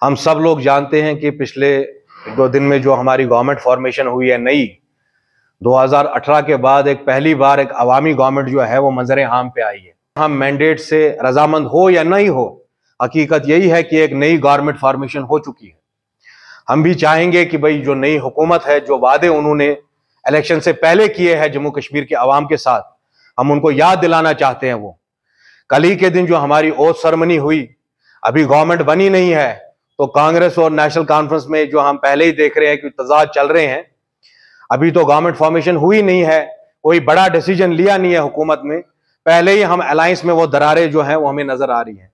हम सब लोग जानते हैं कि पिछले 2 दिन में जो हमारी गवर्नमेंट फॉर्मेशन हुई है नई, 2018 के बाद पहली बार एक अवामी गवर्नमेंट जो है वो मंजर आम पे आई है। हम मैंडेट से रजामंद हो या नहीं हो, हकीकत यही है कि एक नई गवर्नमेंट फॉर्मेशन हो चुकी है। हम भी चाहेंगे कि भाई जो नई हुकूमत है, जो वादे उन्होंने इलेक्शन से पहले किए हैं जम्मू कश्मीर के अवाम के साथ, हम उनको याद दिलाना चाहते हैं। वो कल ही के दिन जो हमारी ओथ सेरेमनी हुई, अभी गवर्नमेंट बनी नहीं है, तो कांग्रेस और नेशनल कॉन्फ्रेंस में जो हम पहले ही देख रहे हैं कि तजाद चल रहे हैं, अभी तो गवर्नमेंट फॉर्मेशन हुई नहीं है, कोई बड़ा डिसीजन लिया नहीं है हुकूमत में, पहले ही हम अलायंस में वो दरारें जो हैं वो हमें नजर आ रही हैं।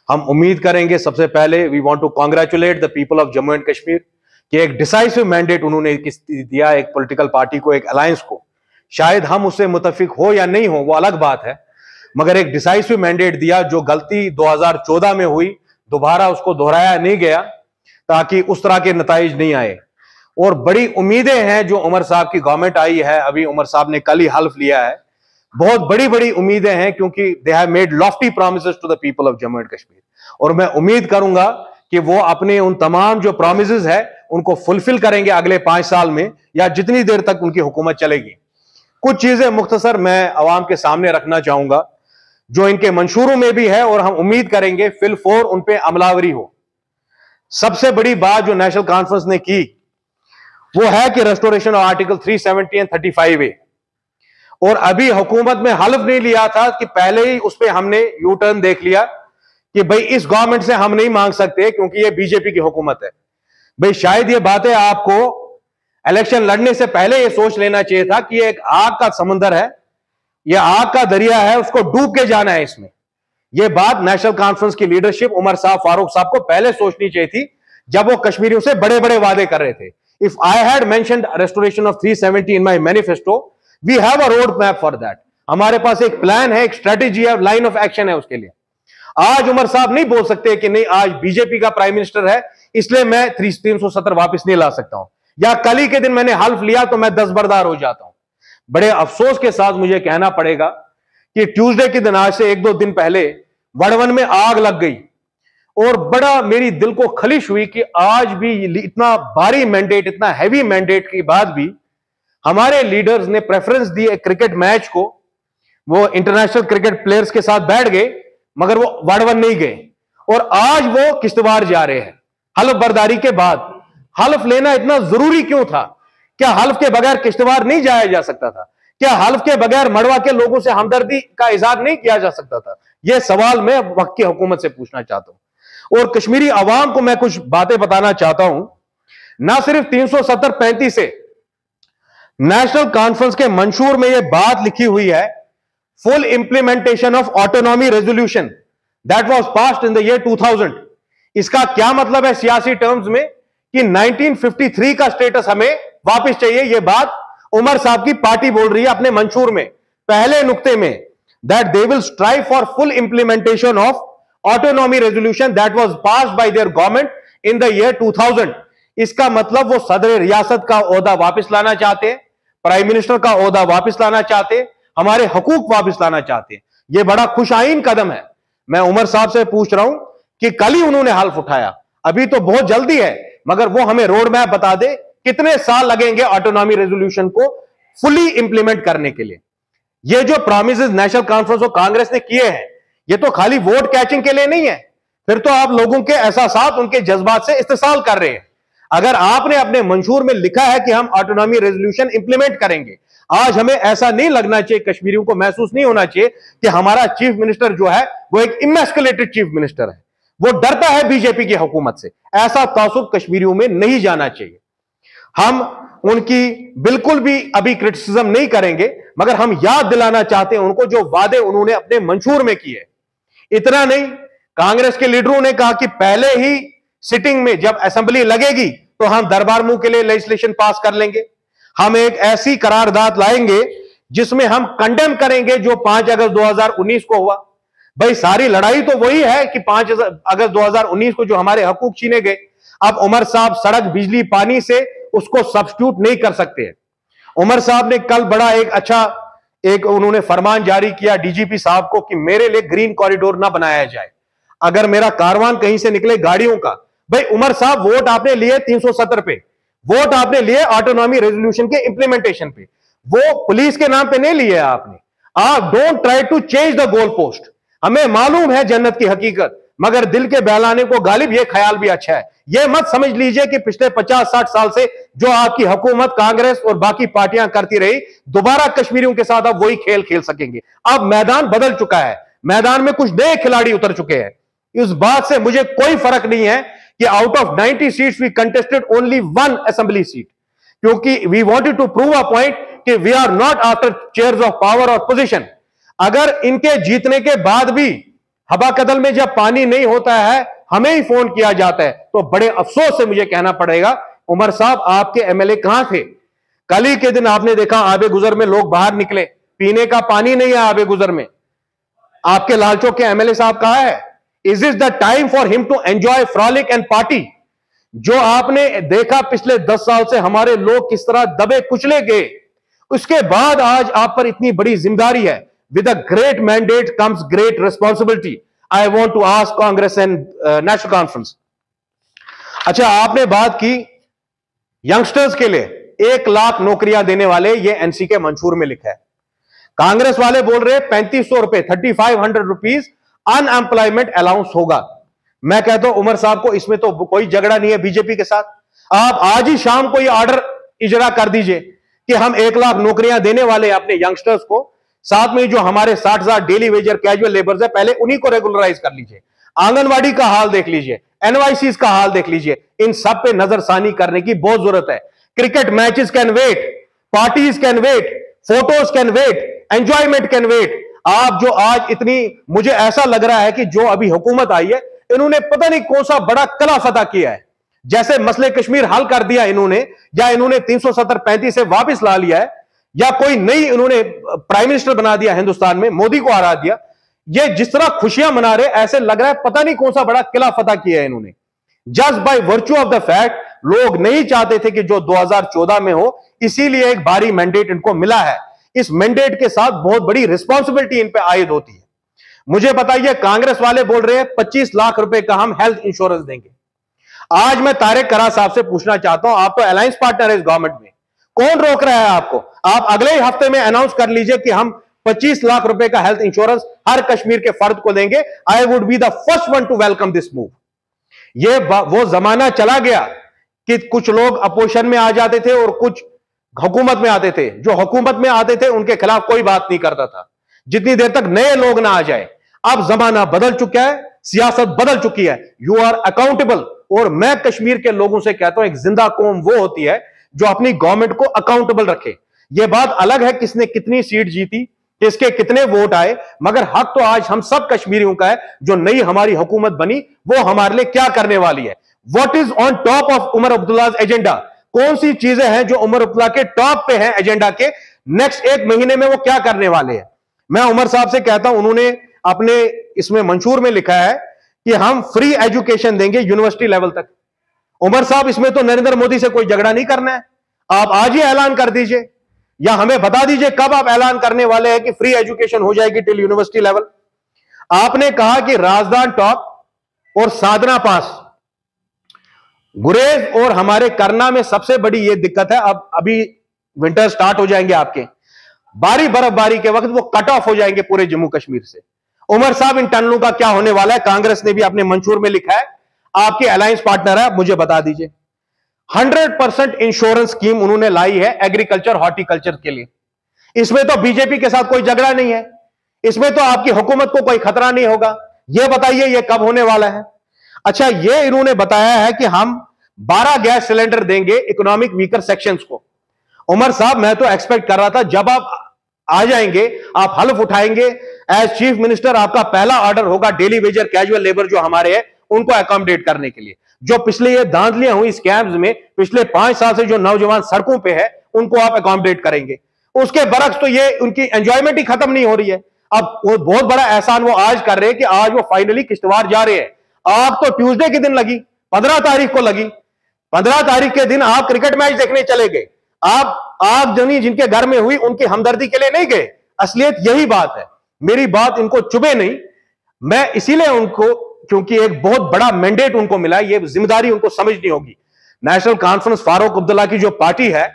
हम उम्मीद करेंगे, सबसे पहले we want to congratulate the people of Jammu and Kashmir कि एक डिसाइसिव मैंडेट उन्होंने दिया एक पॉलिटिकल पार्टी को, एक अलायंस को। शायद हम उससे मुतफिक हो या नहीं हो वो अलग बात है, मगर एक डिसाइसिव मैंडेट दिया। जो गलती 2014 में हुई दोबारा उसको दोहराया नहीं गया ताकि उस तरह के नताइज नहीं आए। और बड़ी उम्मीदें हैं जो उमर साहब की गवर्नमेंट आई है, अभी उमर साहब ने कल ही हल्फ लिया है, बहुत बड़ी बड़ी उम्मीदें हैं क्योंकि they have made lofty promises to the people of Jammu and Kashmir. और मैं उम्मीद करूंगा कि वो अपने उन तमाम जो प्रॉमिसेस है उनको फुलफिल करेंगे अगले 5 साल में, या जितनी देर तक उनकी हुकूमत चलेगी। कुछ चीजें मुख्तसर मैं अवाम के सामने रखना चाहूंगा जो इनके मंशूरों में भी है, और हम उम्मीद करेंगे फिल फोर उन पे अमलावरी हो। सबसे बड़ी बात जो नेशनल कॉन्फ्रेंस ने की वो है कि restoration of article 370 and 35A। और अभी हुकूमत में हल्फ नहीं लिया था कि पहले ही उस पर हमने यू टर्न देख लिया कि भाई इस गवर्नमेंट से हम नहीं मांग सकते क्योंकि ये बीजेपी की हुकूमत है। भाई शायद ये बातें आपको इलेक्शन लड़ने से पहले ये सोच लेना चाहिए था कि ये एक आग का समंदर है, ये आग का दरिया है, उसको डूब के जाना है इसमें। ये बात नेशनल कॉन्फ्रेंस की लीडरशिप उमर साहब, फारूक साहब को पहले सोचनी चाहिए थी जब वो कश्मीरियों से बड़े बड़े वादे कर रहे थे। If I had mentioned restoration of 370 in my manifesto, we have a road map for that. हमारे पास एक प्लान है, एक स्ट्रेटेजी है, लाइन ऑफ एक्शन है उसके लिए। आज उमर साहब नहीं बोल सकते कि नहीं आज बीजेपी का प्राइम मिनिस्टर है इसलिए मैं 370 वापस नहीं ला सकता हूं, या कल ही के दिन मैंने हल्फ लिया तो मैं दस्तबरदार हो जाता हूं। बड़े अफसोस के साथ मुझे कहना पड़ेगा कि ट्यूसडे के दिन, आज से 1-2 दिन पहले वड़वन में आग लग गई, और बड़ा मेरी दिल को खलिश हुई कि आज भी इतना भारी मैंडेट, इतना हैवी मैंडेट के बाद भी हमारे लीडर्स ने प्रेफरेंस दी एक क्रिकेट मैच को। वो इंटरनेशनल क्रिकेट प्लेयर्स के साथ बैठ गए मगर वो वड़वन नहीं गए, और आज वो किश्तवाड़ जा रहे हैं हल्फ बर्दारी के बाद। हल्फ लेना इतना जरूरी क्यों था? क्या हल्फ के बगैर किश्तवाड़ नहीं जाया जा सकता था? क्या हल्फ के बगैर मड़वा के लोगों से हमदर्दी का इजहार नहीं किया जा सकता था? यह सवाल मैं वक्त की हुकूमत से पूछना चाहता हूं। और कश्मीरी अवाम को मैं कुछ बातें बताना चाहता हूं। ना सिर्फ 370-35 से नेशनल कॉन्फ्रेंस के मंशूर में यह बात लिखी हुई है, full implementation of autonomy resolution that was passed in the year 2000। इसका क्या मतलब है सियासी टर्म्स में कि 1953 का स्टेटस हमें वापस चाहिए। यह बात उमर साहब की पार्टी बोल रही है अपने मंशूर में पहले नुक्ते में, that they will strive for full implementation of autonomy resolution that was passed by there government in the year 2000। इसका मतलब वो सदर रियासत का ओहदा वापस लाना चाहते हैं, प्राइम मिनिस्टर का ओहदा वापस लाना चाहते हैं, हमारे हकूक वापस लाना चाहते हैं। यह बड़ा खुशाइन कदम है। मैं उमर साहब से पूछ रहा हूं कि कल ही उन्होंने हल्फ उठाया, अभी तो बहुत जल्दी है, मगर वो हमें रोड मैप बता दे कितने साल लगेंगे ऑटोनॉमी रेजोल्यूशन को फुली इंप्लीमेंट करने के लिए। ये जो प्रॉमिसेस नेशनल कॉन्फ्रेंस और कांग्रेस ने किए हैं, ये तो खाली वोट कैचिंग के लिए नहीं है, फिर तो आप लोगों के एहसासात, उनके जज्बात से इस्तेसाल कर रहे हैं। अगर आपने अपने मंशूर में लिखा है कि हम ऑटोनॉमी रेजोल्यूशन इंप्लीमेंट करेंगे, आज हमें ऐसा नहीं लगना चाहिए, कश्मीरियों को महसूस नहीं होना चाहिए कि हमारा चीफ मिनिस्टर जो है वो एक इमेस्कुलेटेड चीफ मिनिस्टर है, वो डरता है बीजेपी की हुकूमत से। ऐसा तासुब कश्मीरियों में नहीं जाना चाहिए। हम उनकी बिल्कुल भी अभी क्रिटिसिज्म नहीं करेंगे, मगर हम याद दिलाना चाहते हैं उनको जो वादे उन्होंने अपने मंशूर में किए। इतना नहीं, कांग्रेस के लीडरों ने कहा कि पहले ही सिटिंग में जब असेंबली लगेगी तो हम दरबार मुंह के लिए लेजिस्लेशन पास कर लेंगे। हम एक ऐसी करारदाद लाएंगे जिसमें हम कंडेम करेंगे जो 5 अगस्त 2019 को हुआ। भाई सारी लड़ाई तो वही है कि 5 अगस्त 2019 को जो हमारे हकूक छीने गए, अब उमर साहब सड़क, बिजली, पानी से उसको सब्स्टिट्यूट नहीं कर सकते हैं। उमर साहब ने कल बड़ा एक उन्होंने फरमान जारी किया डीजीपी साहब को कि मेरे लिए ग्रीन कॉरिडोर ना बनाया जाए। अगर मेरा कारवान कहीं से निकले गाड़ियों का, भाई उमर साहब, वोट आपने लिए 370 पे, वोट आपने लिए ऑटोनॉमी रेजोल्यूशन के इंप्लीमेंटेशन पे, वो पुलिस के नाम पे नहीं लिए आपने। आप don't try to change the goal post. हमें मालूम है जन्नत की हकीकत, मगर दिल के बहलाने को गालिब ये ख्याल भी अच्छा है। ये मत समझ लीजिए कि पिछले 50-60 साल से जो आपकी हुकूमत, कांग्रेस और बाकी पार्टियां करती रही, दोबारा कश्मीरियों के साथ अब वही खेल खेल सकेंगे। अब मैदान बदल चुका है, मैदान में कुछ नए खिलाड़ी उतर चुके हैं। इस बात से मुझे कोई फर्क नहीं है कि out of 90 seats we contested only 1 assembly seat, क्योंकि we wanted to prove a point कि we are not after chairs of power और पोजीशन। अगर इनके जीतने के बाद भी हवा कदल में जब पानी नहीं होता है, हमें ही फोन किया जाता है, तो बड़े अफसोस से मुझे कहना पड़ेगा, उमर साहब आपके एमएलए कहां थे? कल ही के दिन आपने देखा आबे गुजर में लोग बाहर निकले, पीने का पानी नहीं है आबे गुजर में। आपके लालचौक के एमएलए साहब कहां है? Is this the time for him to enjoy frolic and party? जो आपने देखा पिछले 10 साल से हमारे लोग किस तरह दबे कुचले गए, उसके बाद आज आप पर इतनी बड़ी जिम्मेदारी है। With a great mandate comes great responsibility. I want to ask Congress and National Conference. अच्छा, आपने बात की यंगस्टर्स के लिए 1 लाख नौकरियां देने वाले, ये एनसी के मंशूर में लिखा है। कांग्रेस वाले बोल रहे 3500 रुपए, 3500 रुपीज अनएम्प्लॉयमेंट अलाउंस होगा। मैं कहता हूं उमर साहब को, इसमें तो कोई झगड़ा नहीं है बीजेपी के साथ। आप आज ही शाम को ये ऑर्डर इजरा कर दीजिए कि हम 1 लाख नौकरियां देने वाले अपने यंगस्टर्स को। साथ में जो हमारे 60,000 डेली वेजर कैजुअल लेबर्स है, पहले उन्हीं को रेगुलराइज कर लीजिए। आंगनवाड़ी का हाल देख लीजिए, एनवाईसीज का हाल देख लीजिए। इन सब पे नजरसानी करने की बहुत जरूरत है। Cricket matches can wait, parties can wait, photos can wait, enjoyment can wait. आप जो आज इतनी, मुझे ऐसा लग रहा है कि जो अभी हुकूमत आई है, इन्होंने पता नहीं कौन सा बड़ा कला फतह किया है। जैसे मसले कश्मीर हल कर दिया इन्होंने, या इन्होंने 370-35 से वापस ला लिया है, या कोई नई इन्होंने प्राइम मिनिस्टर बना दिया हिंदुस्तान में, मोदी को हरा दिया। ये जिस तरह खुशियां मना रहे, ऐसे लग रहा है पता नहीं कौन सा बड़ा किला फतह किया है इन्होंने। Just by virtue of the fact, लोग नहीं चाहते थे कि जो 2014 में हो, इसीलिए एक भारी मैंडेट इनको मिला है। इस मैंडेट के साथ बहुत बड़ी रिस्पॉन्सिबिलिटी इन पे आयद होती है। मुझे बताइए, कांग्रेस वाले बोल रहे हैं 25 लाख रुपए का हम हेल्थ इंश्योरेंस देंगे। आज मैं तारिक करा साहब से पूछना चाहता हूं, आप तो अलायंस पार्टनर है इस गवर्नमेंट में, कौन रोक रहा है आपको? आप अगले ही हफ्ते में अनाउंस कर लीजिए कि हम 25 लाख रुपए का हेल्थ इंश्योरेंस हर कश्मीर के फर्द को देंगे। I would be the first one two welcome this move. ये वो जमाना चला गया कि कुछ लोग अपोजिशन में आ जाते थे और कुछ हुकूमत में आते थे। जो हुकूमत में आते थे उनके खिलाफ कोई बात नहीं करता था, जितनी देर तक नए लोग ना आ जाए। अब जमाना बदल चुका है, सियासत बदल चुकी है। You are accountable. और मैं कश्मीर के लोगों से कहता हूं, एक जिंदा कौम वो होती है जो अपनी गवर्नमेंट को अकाउंटेबल रखे। यह बात अलग है किसने कितनी सीट जीती, किसके कितने वोट आए, मगर हक तो आज हम सब कश्मीरियों का है। जो नई हमारी हुकूमत बनी, वो हमारे लिए क्या करने वाली है? What is on top of Omar Abdullah agenda? कौन सी चीजें हैं जो उमर अब्दुल्ला के टॉप पे हैं एजेंडा के? नेक्स्ट 1 महीने में वो क्या करने वाले हैं? मैं उमर साहब से कहता हूं, उन्होंने अपने इसमें मंशूर में लिखा है कि हम फ्री एजुकेशन देंगे यूनिवर्सिटी लेवल तक। उमर साहब, इसमें तो नरेंद्र मोदी से कोई झगड़ा नहीं करना है। आप आज ही ऐलान कर दीजिए, या हमें बता दीजिए कब आप ऐलान करने वाले हैं कि फ्री एजुकेशन हो जाएगी टिल यूनिवर्सिटी लेवल। आपने कहा कि राजदान टॉप और साधना पास, गुरेज और हमारे करना में सबसे बड़ी यह दिक्कत है, अब अभी विंटर स्टार्ट हो जाएंगे आपके, बर्फबारी के वक्त वो कट ऑफ हो जाएंगे पूरे जम्मू कश्मीर से। उमर साहब, इन टनलों का क्या होने वाला है? कांग्रेस ने भी अपने मंशूर में लिखा है, आपके अलायंस पार्टनर है, मुझे बता दीजिए। 100% इंश्योरेंस स्कीम उन्होंने लाई है एग्रीकल्चर हॉर्टिकल्चर के लिए। इसमें तो बीजेपी के साथ कोई झगड़ा नहीं है, इसमें तो आपकी हुकूमत को कोई खतरा नहीं होगा। यह बताइए ये कब होने वाला है? अच्छा, ये इन्होंने बताया है कि हम 12 गैस सिलेंडर देंगे इकोनॉमिक वीकर सेक्शंस को। उमर साहब, मैं तो एक्सपेक्ट कर रहा था जब आप आ जाएंगे, आप हल्फ उठाएंगे, एज चीफ मिनिस्टर आपका पहला ऑर्डर होगा डेली वेजर कैजुअल लेबर जो हमारे हैं उनको अकोमोडेट करने के लिए। जो पिछले ये धांधलियां हुई स्कैम्स में, पिछले 5 साल से जो नौजवान सड़कों पे है, उनको आप अकोमोडेट करेंगे। उसके बरक्स तो ये उनकी एंजॉयमेंट ही खत्म नहीं हो रही है। अब वो बहुत बड़ा एहसान वो आज कर रहे हैं कि आज वो फाइनली किश्तवाड़ जा रहे हैं। आप तो ट्यूसडे के दिन लगी, 15 तारीख को लगी। 15 तारीख के दिन आप क्रिकेट मैच देखने चले गए। आप आगजनी जिनके घर में हुई उनकी हमदर्दी के लिए नहीं गए। असलियत यही बात है। मेरी बात इनको चुभे नहीं, मैं इसीलिए उनको क्योंकि एक बहुत बड़ा मैंडेट उनको मिला है, ये जिम्मेदारी उनको समझनी होगी। नेशनल कॉन्फ्रेंस फारूक अब्दुल्ला की जो पार्टी है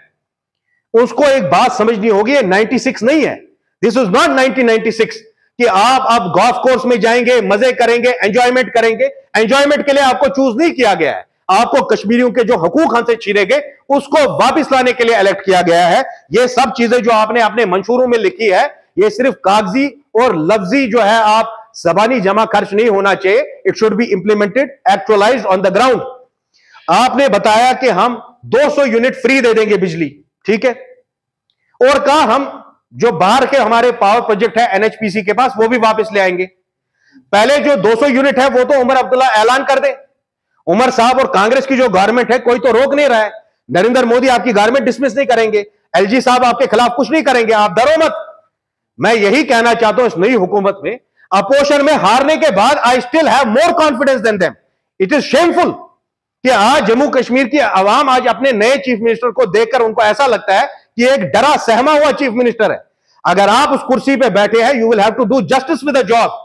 उसको एक बात समझनी होगी, ये 96 नहीं है, दिस इज नॉट 1996 कि आप अब गोल्फ कोर्स में जाएंगे, मजे करेंगे, एंजॉयमेंट करेंगे। एंजॉयमेंट के लिए आपको चूज नहीं किया गया है, आपको कश्मीरियों के जो हकूक हमसे छीने गए उसको वापस लाने के लिए इलेक्ट किया गया है। ये सब चीजें जो आपने अपने मंशूरों में लिखी है ये सिर्फ कागजी और लफ्जी जो है, आप जबानी जमा खर्च नहीं होना चाहिए, it should be implemented, actualized on the ground. आपने बताया कि हम 200 यूनिट फ्री दे देंगे बिजली, ठीक है, और कहा हम जो बाहर के हमारे पावर प्रोजेक्ट है एनएचपीसी के पास वो भी वापस ले आएंगे। पहले जो 200 यूनिट है वो तो उमर अब्दुल्ला ऐलान कर दे। उमर साहब और कांग्रेस की जो गवर्नमेंट है कोई तो रोक नहीं रहा है, नरेंद्र मोदी आपकी गवर्नमेंट डिसमिस नहीं करेंगे, एलजी साहब आपके खिलाफ कुछ नहीं करेंगे, आप डरो मत। मैं यही कहना चाहता हूं इस नई हुकूमत में, अपोजिशन में हारने के बाद I still have more confidence then them. It is shameful कि आज जम्मू कश्मीर की आवाम आज अपने नए चीफ मिनिस्टर को देखकर उनको ऐसा लगता है कि एक डरा सहमा हुआ चीफ मिनिस्टर है। अगर आप उस कुर्सी पे बैठे हैं, you will have to do justice with the job.